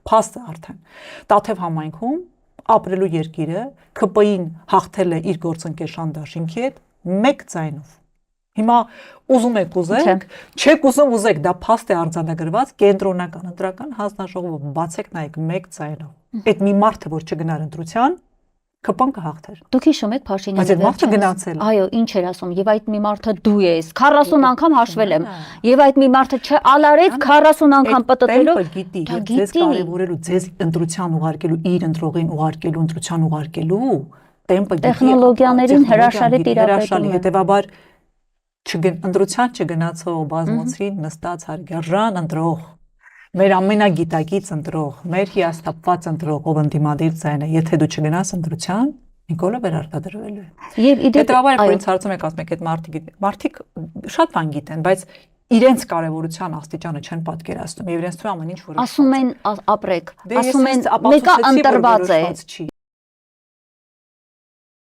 փաստ է արդեն։ Տաթև համայնքում ապրելու երկիրը ԿՊ-ին հաղթել է իր գործընկեր Շանդաշինքի հետ մեկ ձայնով։ Հիմա ուզում եք ուզեք, չեք ուզում ուզեք, դա փաստ է արձանագրված կենտրոնական ընտրական հանձնաժողովը բացեք նայեք մեկ ձայնով։ Այդ մի մարդը որ չգնար ընտրության, ԿՊ-ն կհաղթեր։ Դուք հիշում եք Փաշինյանը Բայց այդ մարդը գնացել է։ Այո, ինչ էր ասում, եւ այդ մի մարդը դու ես 40 անգամ հաշվել եմ։ Եվ այդ մի մարդը չալարեց 40 անգամ պատտվելով։ Գիտի, ձեզ կարևորելու, ձեզ ընտրության ուղարկելու, իր ընտրողին ուղարկելու, ընտրության ուղարկելու տեմպը գիտի։ Տեխնոլոգիաներին հրաշալի տիրապետում է։ Հետևաբար ընտրության չգնացող բազմոցին նստած հարգարժան ընտրող, մեր ամենագիտակից ընտրող, մեր հիասթափված ընտրող, ով ընդդիմադիր ձայն է, եթե դու չգնաս ընտրության, Նիկոլը վերարտադրվելու է։ Եվ հետևաբար որ ինձ հարցում եք ասում եք այդ մարդիկ շատ բան գիտեն, բայց իրենց կարևորության աստիճանը չեն պատկերացնում եւ իրենց թվում ամեն ինչ որ ասում են ապրեք, ասում են մեկը ընտրված է։